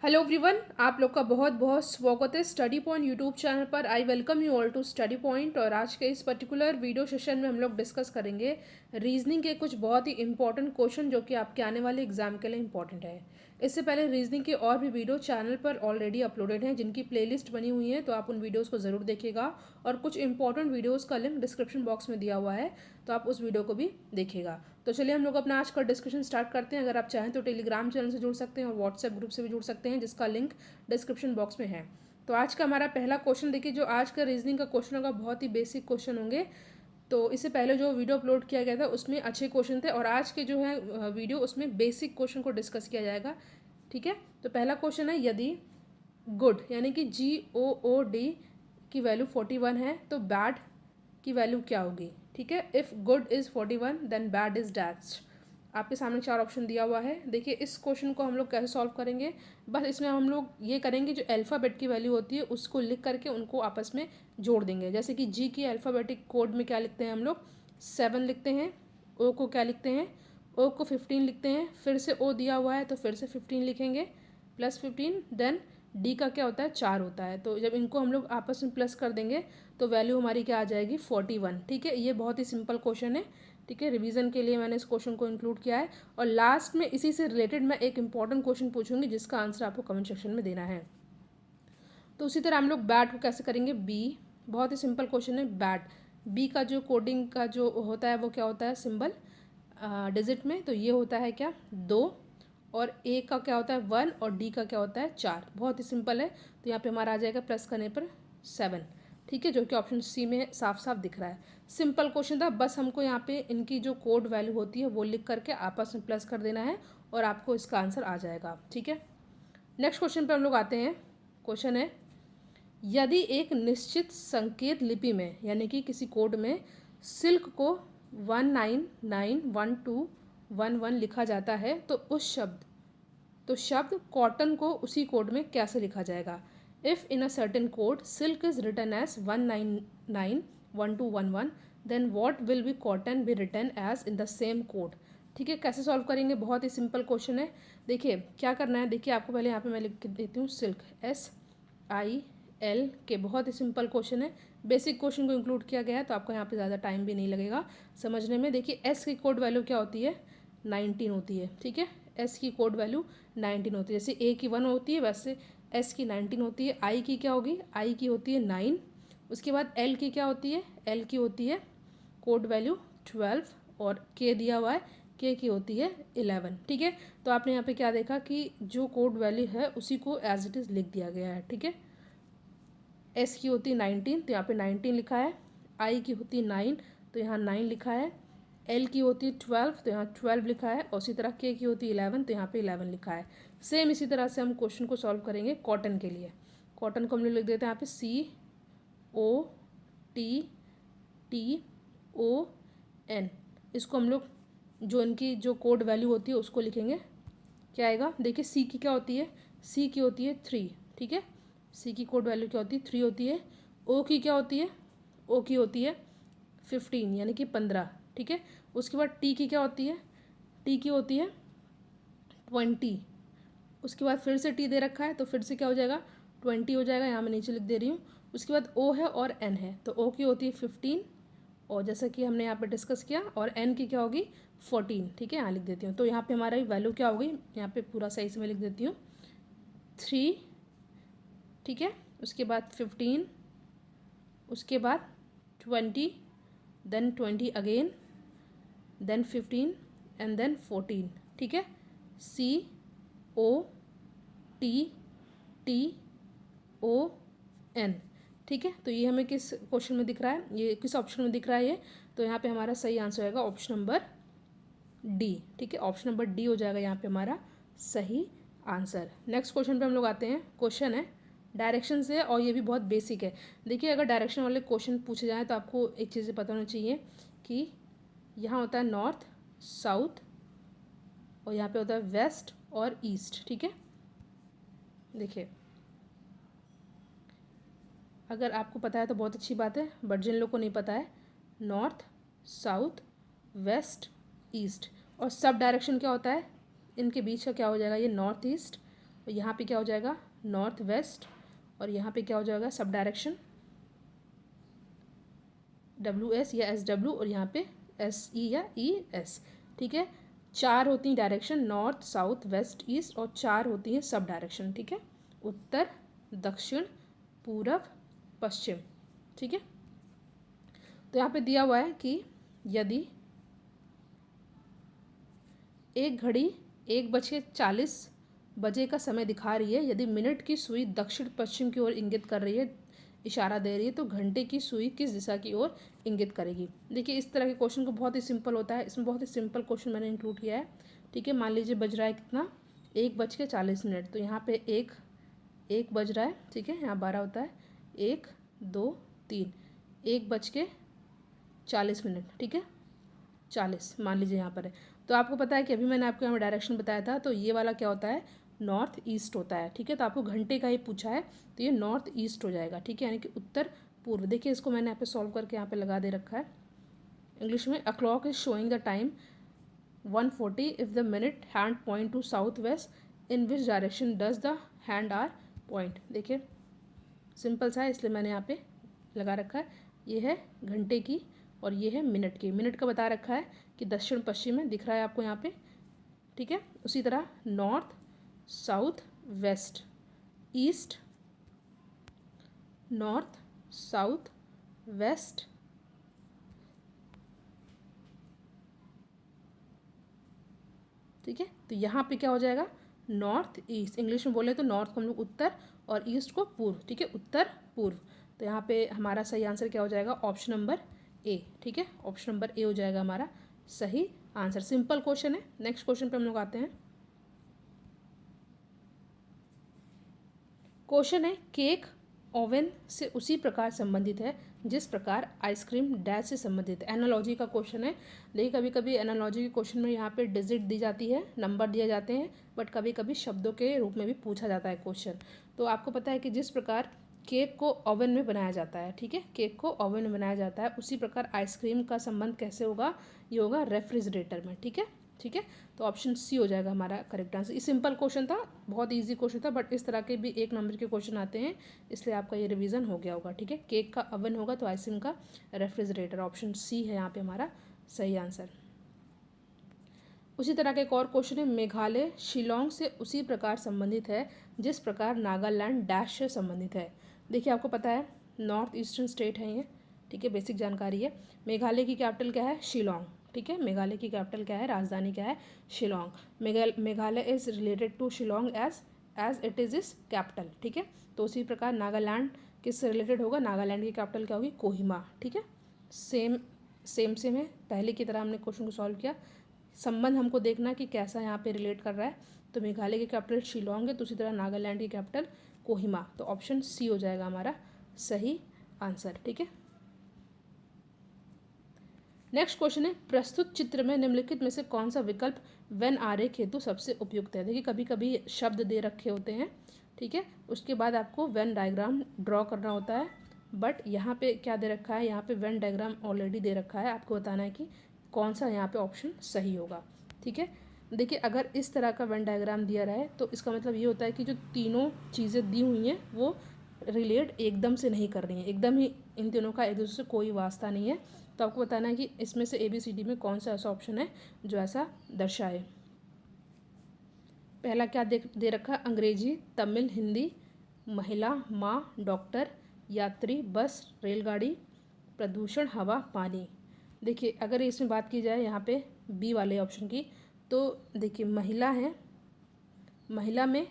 Hello everyone, आप लोग का बहुत बहुत स्वागत है स्टडी पॉइंट यूट्यूब चैनल पर। I welcome you all to study point. और आज के इस पर्टिकुलर वीडियो सेशन में हम लोग डिस्कस करेंगे रीजनिंग के कुछ बहुत ही इंपॉर्टेंट क्वेश्चन जो कि आपके आने वाले एग्जाम के लिए इंपॉर्टेंट है। इससे पहले रीजनिंग के और भी वीडियो चैनल पर ऑलरेडी अपलोडेड हैं जिनकी प्लेलिस्ट बनी हुई है, तो आप उन वीडियोज़ को ज़रूर देखिएगा। और कुछ इंपॉर्टेंट वीडियोज़ का लिंक डिस्क्रिप्शन बॉक्स में दिया हुआ है, तो आप उस वीडियो को भी देखिएगा। तो चलिए हम लोग अपना आज का डिस्कशन स्टार्ट करते हैं। अगर आप चाहें तो टेलीग्राम चैनल से जुड़ सकते हैं और व्हाट्सएप ग्रुप से भी जुड़ सकते हैं, जिसका लिंक डिस्क्रिप्शन बॉक्स में है। तो आज का हमारा पहला क्वेश्चन देखिए, जो आज का रीजनिंग का क्वेश्चन होगा बहुत ही बेसिक क्वेश्चन होंगे। तो इससे पहले जो वीडियो अपलोड किया गया था उसमें अच्छे क्वेश्चन थे, और आज के जो है वीडियो उसमें बेसिक क्वेश्चन को डिस्कस किया जाएगा। ठीक है, तो पहला क्वेश्चन है, यदि गुड यानी कि GOOD की वैल्यू 41 है तो बैड की वैल्यू क्या होगी। ठीक है, if good is 41 then bad is dash. आपके सामने चार ऑप्शन दिया हुआ है। देखिए इस क्वेश्चन को हम लोग कैसे सॉल्व करेंगे, बस इसमें हम लोग ये करेंगे, जो अल्फ़ाबेट की वैल्यू होती है उसको लिख करके उनको आपस में जोड़ देंगे। जैसे कि जी की अल्फ़ाबेटिक कोड में क्या लिखते हैं हम लोग, 7 लिखते हैं। ओ को क्या लिखते हैं, ओ को 15 लिखते हैं। फिर से ओ दिया हुआ है तो फिर से 15 लिखेंगे, प्लस 15। देन डी का क्या होता है, 4 होता है। तो जब इनको हम लोग आपस में प्लस कर देंगे तो वैल्यू हमारी क्या आ जाएगी, 41। ठीक है, ये बहुत ही सिंपल क्वेश्चन है। ठीक है, रिवीजन के लिए मैंने इस क्वेश्चन को इंक्लूड किया है। और लास्ट में इसी से रिलेटेड मैं एक इंपॉर्टेंट क्वेश्चन पूछूंगी जिसका आंसर आपको कमेंट सेक्शन में देना है। तो उसी तरह हम लोग बैट को कैसे करेंगे, बी, बहुत ही सिंपल क्वेश्चन है। बैट बी का जो कोडिंग का जो होता है वो क्या होता है, सिंबल डिजिट में, तो ये होता है क्या, 2। और ए का क्या होता है, 1। और डी का क्या होता है, 4। बहुत ही सिंपल है। तो यहाँ पे हमारा आ जाएगा प्लस करने पर 7। ठीक है, जो कि ऑप्शन सी में साफ साफ दिख रहा है। सिंपल क्वेश्चन था, बस हमको यहाँ पे इनकी जो कोड वैल्यू होती है वो लिख करके आपस में प्लस कर देना है और आपको इसका आंसर आ जाएगा। ठीक है, नेक्स्ट क्वेश्चन पे हम लोग आते हैं। क्वेश्चन है, यदि एक निश्चित संकेत लिपि में यानी कि किसी कोड में सिल्क को 199111 लिखा जाता है तो शब्द कॉटन को उसी कोड में कैसे लिखा जाएगा। If in a certain code silk is written as 1991211 then what will be cotton be written as in the same code. ठीक है, कैसे सॉल्व करेंगे, बहुत ही सिंपल क्वेश्चन है। देखिए क्या करना है, देखिए आपको पहले यहाँ पे मैं लिख के देती हूँ, सिल्क SIL के, बहुत ही सिंपल क्वेश्चन है। बेसिक क्वेश्चन को इंक्लूड किया गया है तो आपको यहाँ पे ज़्यादा टाइम भी नहीं लगेगा समझने में। देखिए एस की कोड वैल्यू क्या होती है, 19 होती है। ठीक है, एस की कोड वैल्यू 19 होती है। जैसे ए की 1 होती है वैसे एस की 19 होती है। आई की क्या होगी, आई की होती है 9। उसके बाद एल की क्या होती है, एल की होती है कोड वैल्यू 12। और के दिया हुआ है, के की होती है 11। ठीक है, तो आपने यहाँ पे क्या देखा कि जो कोड वैल्यू है उसी को एज इट इज़ लिख दिया गया है। ठीक है, एस की होती है 19 तो यहाँ पे 19 लिखा है। आई की होती है 9 तो यहाँ 9 लिखा है। एल की होती है 12 तो यहाँ 12 लिखा है। और उसी तरह के की होती है 11 तो यहाँ पे 11 लिखा है। सेम इसी तरह से हम क्वेश्चन को सॉल्व करेंगे कॉटन के लिए। कॉटन को हम लोग लिख देते हैं यहाँ पे COTTON। इसको हम लोग जो इनकी जो कोड वैल्यू होती है उसको लिखेंगे। क्या आएगा, देखिए सी की क्या होती है, सी की होती है 3। ठीक है, सी की कोड वैल्यू क्या होती है, 3 होती है। ओ की क्या होती है, ओ की होती है 15 यानी कि 15। ठीक है, उसके बाद टी की क्या होती है, टी की होती है 20। उसके बाद फिर से टी दे रखा है तो फिर से क्या हो जाएगा, 20 हो जाएगा। यहाँ मैं नीचे लिख दे रही हूँ। उसके बाद ओ है और एन है, तो ओ की होती है 15 और जैसा कि हमने यहाँ पे डिस्कस किया, और एन की क्या होगी 14। ठीक है, यहाँ लिख देती हूँ। तो यहाँ पे हमारी वैल्यू क्या होगी, यहाँ पे पूरा सही से मैं लिख देती हूँ 3। ठीक है, उसके बाद 15, उसके बाद 20, then 20 again, then 15 and then 14। ठीक है, COTTON। ठीक है, तो ये हमें किस क्वेश्चन में दिख रहा है, ये किस ऑप्शन में दिख रहा है ये, तो यहाँ पे हमारा सही आंसर होगा ऑप्शन नंबर डी। ठीक है, ऑप्शन नंबर डी हो जाएगा यहाँ पे हमारा सही आंसर। नेक्स्ट क्वेश्चन पे हम लोग आते हैं। क्वेश्चन है डायरेक्शन से, और ये भी बहुत बेसिक है। देखिए अगर डायरेक्शन वाले क्वेश्चन पूछे जाएँ तो आपको एक चीज़ पता होना चाहिए कि यहाँ होता है नॉर्थ, साउथ, और यहाँ पे होता है वेस्ट और ईस्ट। ठीक है, देखिए अगर आपको पता है तो बहुत अच्छी बात है, बट जिन लोग को नहीं पता है, नॉर्थ, साउथ, वेस्ट, ईस्ट, और सब डायरेक्शन क्या होता है, इनके बीच का क्या हो जाएगा, ये नॉर्थ ईस्ट और यहाँ पे क्या हो जाएगा नॉर्थ वेस्ट, और यहाँ पे क्या हो जाएगा सब डायरेक्शन WS या SW, और यहाँ पे SE या ES। ठीक है, 4 होती हैं direction, north south west east, और 4 होती हैं सब डायरेक्शन। ठीक है, उत्तर दक्षिण पूरब पश्चिम। ठीक है, तो यहाँ पे दिया हुआ है कि यदि एक घड़ी 1:40 का समय दिखा रही है, यदि मिनट की सुई दक्षिण पश्चिम की ओर इंगित कर रही है, इशारा दे रही है, तो घंटे की सुई किस दिशा की ओर इंगित करेगी। देखिए इस तरह के क्वेश्चन को बहुत ही सिंपल होता है, इसमें बहुत ही सिंपल क्वेश्चन मैंने इंक्लूड किया है। ठीक है, मान लीजिए बज रहा है कितना 1:40, तो यहाँ पे एक बज रहा है। ठीक है, यहाँ 12 होता है, 1 2 3, 1:40। ठीक है, 40 मान लीजिए यहाँ पर है। तो आपको पता है कि अभी मैंने आपको यहाँ डायरेक्शन बताया था, तो ये वाला क्या होता है नॉर्थ ईस्ट होता है। ठीक है, तो आपको घंटे का ही पूछा है, तो ये नॉर्थ ईस्ट हो जाएगा। ठीक है, यानी कि उत्तर पूर्व। देखिए इसको मैंने यहाँ पे सॉल्व करके यहाँ पे लगा दे रखा है इंग्लिश में। A clock is showing the time 1:40 if the minute hand point to south west, in which direction does the hand are point. देखिए सिंपल सा है, इसलिए मैंने यहाँ पे लगा रखा है। ये है घंटे की और ये है मिनट की। मिनट का बता रखा है कि दक्षिण पश्चिम में दिख रहा है आपको यहाँ पे। ठीक है, उसी तरह north south west east, north south west ठीक है, तो यहाँ पे क्या हो जाएगा नॉर्थ ईस्ट। इंग्लिश में बोले तो नॉर्थ को हम लोग उत्तर और ईस्ट को पूर्व। ठीक है, उत्तर पूर्व। तो यहाँ पे हमारा सही आंसर क्या हो जाएगा ऑप्शन नंबर ए। ठीक है, ऑप्शन नंबर ए हो जाएगा हमारा सही आंसर। सिंपल क्वेश्चन है। नेक्स्ट क्वेश्चन पे हम लोग आते हैं। क्वेश्चन है केक ओवन से उसी प्रकार संबंधित है जिस प्रकार आइसक्रीम डैश से संबंधित है। एनालॉजी का क्वेश्चन है। देखिए कभी कभी एनालॉजी के क्वेश्चन में यहाँ पे डिजिट दी जाती है, नंबर दिए जाते हैं, बट कभी कभी शब्दों के रूप में भी पूछा जाता है क्वेश्चन। तो आपको पता है कि जिस प्रकार केक को ओवन में बनाया जाता है, ठीक है, केक को ओवन में बनाया जाता है, उसी प्रकार आइसक्रीम का संबंध कैसे होगा, ये होगा रेफ्रिजरेटर में। ठीक है, ठीक है, तो ऑप्शन सी हो जाएगा हमारा करेक्ट आंसर। ये सिंपल क्वेश्चन था, बहुत इजी क्वेश्चन था, बट इस तरह के भी 1 नंबर के क्वेश्चन आते हैं, इसलिए आपका ये रिवीजन हो गया होगा। ठीक है, केक का ओवन होगा तो आइसक्रीम का रेफ्रिजरेटर। ऑप्शन सी है यहाँ पे हमारा सही आंसर। उसी तरह का एक और क्वेश्चन है, मेघालय शिलोंग से उसी प्रकार संबंधित है जिस प्रकार नागालैंड डैश से संबंधित है। देखिए आपको पता है नॉर्थ ईस्टर्न स्टेट है ये। ठीक है, बेसिक जानकारी है। मेघालय की कैपिटल क्या है, शिलोंग। ठीक है, मेघालय की कैपिटल क्या है, राजधानी क्या है, Shillong. Meghalaya is related to Shillong as it is capital. ठीक है, तो उसी प्रकार नागालैंड किससे रिलेटेड होगा, नागालैंड की कैपिटल क्या होगी, कोहिमा। ठीक है, सेम है, पहले की तरह हमने क्वेश्चन को सॉल्व किया। संबंध हमको देखना कि कैसा यहाँ पे रिलेट कर रहा है। तो मेघालय की कैपिटल शिलोंग है, तो उसी तरह नागालैंड की कैपिटल कोहिमा। तो ऑप्शन सी हो जाएगा हमारा सही आंसर। ठीक है, नेक्स्ट क्वेश्चन है, प्रस्तुत चित्र में निम्नलिखित में से कौन सा विकल्प वेन आरेख हेतु सबसे उपयुक्त है। देखिए कभी कभी शब्द दे रखे होते हैं, ठीक है, उसके बाद आपको वेन डायग्राम ड्रॉ करना होता है, बट यहाँ पे क्या दे रखा है, यहाँ पे वेन डायग्राम ऑलरेडी दे रखा है। आपको बताना है कि कौन सा यहाँ पे ऑप्शन सही होगा। ठीक है, देखिए अगर इस तरह का वेन डायग्राम दिया रहा है तो इसका मतलब ये होता है कि जो तीनों चीज़ें दी हुई हैं वो रिलेट एकदम से नहीं कर रही हैं, एकदम ही इन तीनों का एक दूसरे से कोई वास्ता नहीं है। तो आपको बताना है कि इसमें से ABCD में कौन सा ऐसा ऑप्शन है जो ऐसा दर्शाए। पहला क्या दे रखा है, अंग्रेजी तमिल हिंदी, महिला माँ डॉक्टर, यात्री बस रेलगाड़ी, प्रदूषण हवा पानी। देखिए अगर इसमें बात की जाए यहाँ पे बी वाले ऑप्शन की, तो देखिए महिला है, महिला में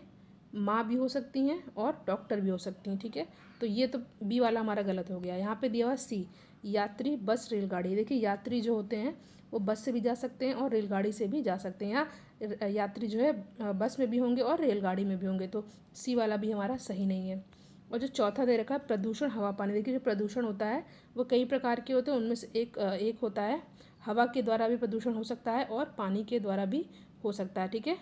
माँ भी हो सकती हैं और डॉक्टर भी हो सकती हैं। ठीक है, तो ये तो बी वाला हमारा गलत हो गया। यहाँ पे दिया हुआ सी, यात्री बस रेलगाड़ी। देखिए यात्री जो होते हैं वो बस से भी जा सकते हैं और रेलगाड़ी से भी जा सकते हैं। यहाँ यात्री जो है बस में भी होंगे और रेलगाड़ी में भी होंगे, तो सी वाला भी हमारा सही नहीं है। और जो चौथा दे रखा है प्रदूषण हवा पानी, देखिए जो प्रदूषण होता है वो कई प्रकार के होते हैं, उनमें से एक होता है हवा के द्वारा भी प्रदूषण हो सकता है और पानी के द्वारा भी हो सकता है। ठीक है,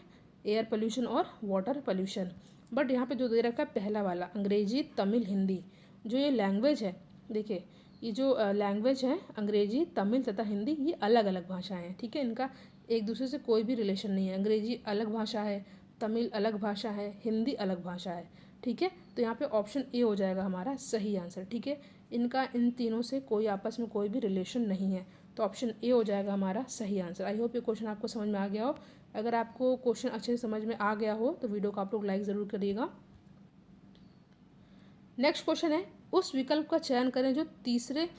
एयर पोल्यूशन और वाटर पोल्यूशन। बट यहाँ पे जो दे रखा है पहला वाला अंग्रेजी तमिल हिंदी, जो ये लैंग्वेज है, देखिए ये जो लैंग्वेज है अंग्रेजी तमिल तथा हिंदी, ये अलग अलग भाषाएं हैं। ठीक है, इनका एक दूसरे से कोई भी रिलेशन नहीं है। अंग्रेजी अलग भाषा है, तमिल अलग भाषा है, हिंदी अलग भाषा है, ठीक है। तो यहाँ पे ऑप्शन ए हो जाएगा हमारा सही आंसर, ठीक है। इनका इन तीनों से कोई आपस में कोई भी रिलेशन नहीं है, तो ऑप्शन ए हो जाएगा हमारा सही आंसर। आई होप ये क्वेश्चन आपको समझ में आ गया हो। अगर आपको क्वेश्चन अच्छे से समझ में आ गया हो तो वीडियो को आप लोग लाइक ज़रूर करिएगा। नेक्स्ट क्वेश्चन है, उस विकल्प का चयन करें जो तीसरे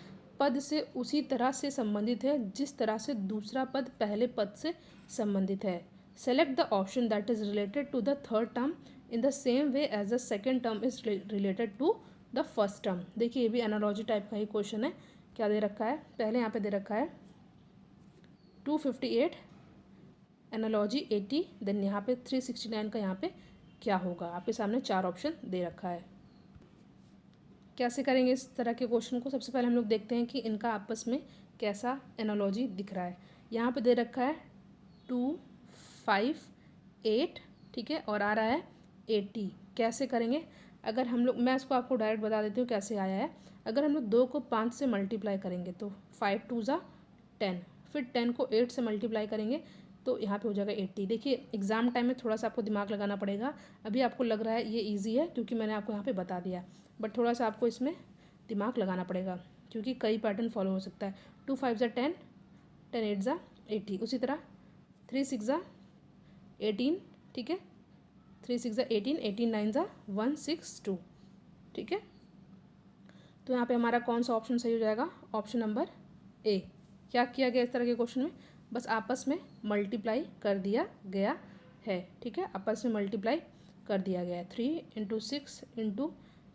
पद से उसी तरह से संबंधित है जिस तरह से दूसरा पद पहले पद से संबंधित है। Select the option that is related to the third term in the same way as the second term is related to the first term. देखिए ये भी एनालॉजी टाइप का ही क्वेश्चन है। क्या दे रखा है, पहले यहाँ पे दे रखा है 258 एनालॉजी 80, देन यहाँ पे 369 का यहाँ पे क्या होगा। आपके सामने 4 ऑप्शन दे रखा है। कैसे करेंगे इस तरह के क्वेश्चन को, सबसे पहले हम लोग देखते हैं कि इनका आपस में कैसा एनालॉजी दिख रहा है। यहाँ पे दे रखा है 2, 5, 8, ठीक है, और आ रहा है 80। कैसे करेंगे, अगर हम लोग, मैं इसको आपको डायरेक्ट बता देती हूँ कैसे आया है। अगर हम लोग 2 को 5 से मल्टीप्लाई करेंगे तो 5 2 ज़ा 10, फिर 10 को 8 से मल्टीप्लाई करेंगे तो यहाँ पे हो जाएगा 80। देखिए एग्ज़ाम टाइम में थोड़ा सा आपको दिमाग लगाना पड़ेगा। अभी आपको लग रहा है ये इजी है क्योंकि मैंने आपको यहाँ पे बता दिया, बट थोड़ा सा आपको इसमें दिमाग लगाना पड़ेगा क्योंकि कई पैटर्न फॉलो हो सकता है। 2 5 ज़ा 10, 10 8 ज़ा 80, उसी तरह 3 6 ज़ा 18, ठीक है, 3 6 ज़ा 18, 18 9 ज़ा 162, ठीक है। तो यहाँ पे हमारा कौन सा ऑप्शन सही हो जाएगा, ऑप्शन नंबर ए। क्या किया गया इस तरह के क्वेश्चन में, बस आपस में मल्टीप्लाई कर दिया गया है, ठीक है, आपस में मल्टीप्लाई कर दिया गया है। 3 × 6 ×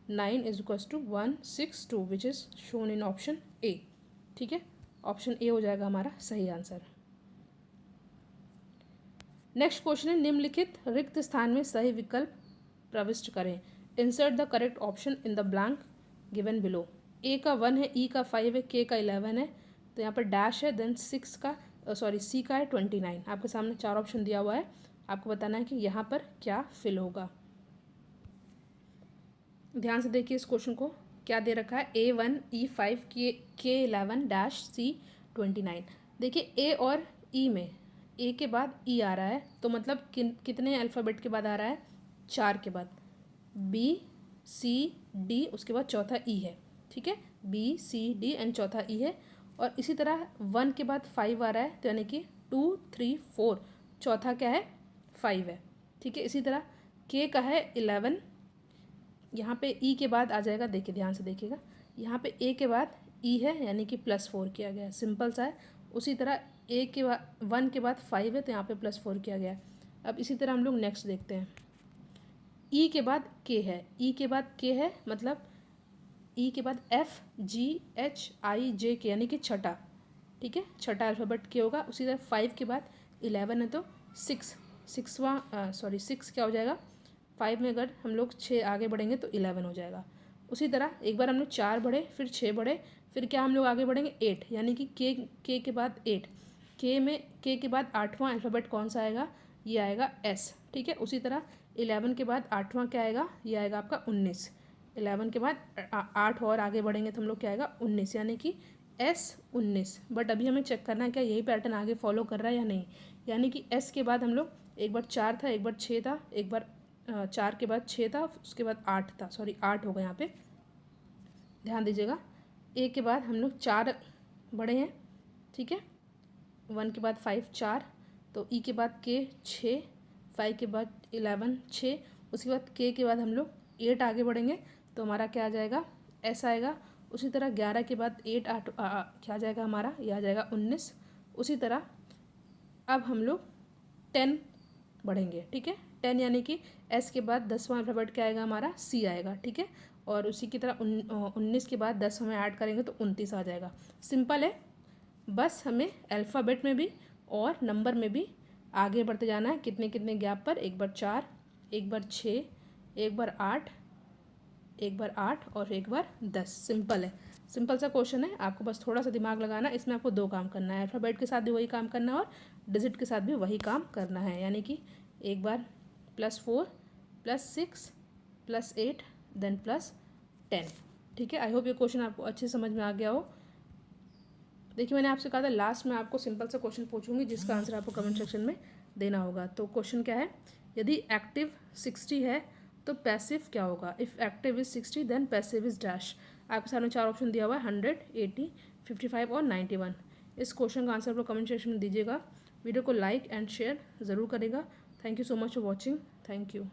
9 is equals to 162 which is shown in option A, ठीक है। ऑप्शन ए हो जाएगा हमारा सही आंसर। नेक्स्ट क्वेश्चन है, निम्नलिखित रिक्त स्थान में सही विकल्प प्रविष्ट करें। Insert the correct option in the blank given below. A का 1 है, ई का 5 है, के का 11 है, तो यहाँ पर डैश है, देन 6 का सी का है 29। आपके सामने 4 ऑप्शन दिया हुआ है, आपको बताना है कि यहाँ पर क्या फिल होगा। ध्यान से देखिए इस क्वेश्चन को, क्या दे रखा है, A1 E5 के 11 डैश C 29। देखिए ए और ई में ए के बाद ई आ रहा है, तो मतलब कितने अल्फ़ाबेट के बाद आ रहा है, 4 के बाद। B C D, उसके बाद चौथा ई है, ठीक है, B C D एंड चौथा ई है। और इसी तरह 1 के बाद 5 आ रहा है, तो यानी कि 2 3 4, चौथा क्या है, 5 है, ठीक है। इसी तरह के का है 11, यहाँ पे ई के बाद आ जाएगा, देखिए ध्यान से देखिएगा, यहाँ पे ए के बाद ई है यानी कि +4 किया गया है, सिंपल सा है। उसी तरह ए के बाद 1 के बाद 5 है तो यहाँ पे +4 किया गया है। अब इसी तरह हम लोग नेक्स्ट देखते हैं, ई के बाद के है, ई के बाद के है, मतलब ई के बाद FGHIJK यानी कि छठा, ठीक है, छठा अल्फ़ाबेट के होगा। उसी तरह 5 के बाद 11 है तो 6 क्या हो जाएगा, 5 में अगर हम लोग 6 आगे बढ़ेंगे तो 11 हो जाएगा। उसी तरह एक बार हम लोग 4 बढ़े, फिर 6 बढ़े, फिर क्या हम लोग आगे बढ़ेंगे 8, यानी कि के के बाद 8, के के बाद 8वां अल्फ़ाबेट कौन सा आएगा, ये आएगा S, ठीक है। उसी तरह 11 के बाद 8वां क्या आएगा, ये आएगा आपका 19। 11 के बाद 8 और आगे बढ़ेंगे तो हम लोग क्या आएगा 19, यानी कि S19। बट अभी हमें चेक करना है क्या यही पैटर्न आगे फॉलो कर रहा है या नहीं। यानी कि S के बाद हम लोग एक बार 4 था, एक बार 6 था, एक बार 4 के बाद 6 था, उसके बाद 8 था, 8 होगा यहाँ पे, ध्यान दीजिएगा। ए के बाद हम लोग 4 बढ़े हैं, ठीक है, 1 के बाद 5 4, तो ई के बाद के 6, 5 के बाद 11 6, उसके बाद के बाद हम लोग 8 आगे बढ़ेंगे तो हमारा क्या आ जाएगा, एस आएगा। उसी तरह 11 के बाद 8 8 क्या आ जाएगा हमारा, ये आ जाएगा 19। उसी तरह अब हम लोग 10 बढ़ेंगे, ठीक है, 10 यानी कि एस के बाद 10वां अल्फ़ाबेट क्या आएगा हमारा, सी आएगा, ठीक है। और उसी की तरह 19 के बाद 10 में ऐड करेंगे तो 29 आ जाएगा। सिंपल है, बस हमें अल्फ़ाबेट में भी और नंबर में भी आगे बढ़ते जाना है। कितने कितने गैप पर, एक बार 4, एक बार 6, एक बार 8, एक बार 8 और एक बार 10। सिंपल है, सिंपल सा क्वेश्चन है, आपको बस थोड़ा सा दिमाग लगाना है। इसमें आपको 2 काम करना है, अल्फ़ाबेट के साथ भी वही काम करना है और डिजिट के साथ भी वही काम करना है। यानी कि एक बार +4 +6 +8 देन +10, ठीक है। आई होप ये क्वेश्चन आपको अच्छे समझ में आ गया हो। देखिए मैंने आपसे कहा था लास्ट में आपको सिंपल सा क्वेश्चन पूछूंगी जिसका आंसर आपको कमेंट सेक्शन में देना होगा। तो क्वेश्चन क्या है, यदि एक्टिव 60 है तो पैसिव क्या होगा? If active is 60 then passive is dash. आपके सामने 4 ऑप्शन दिया हुआ है, 100, 80, 55 और 91। इस क्वेश्चन का आंसर आप लोग कमेंट सेक्शन में दीजिएगा। वीडियो को लाइक एंड शेयर ज़रूर करेगा। Thank you so much for watching. Thank you.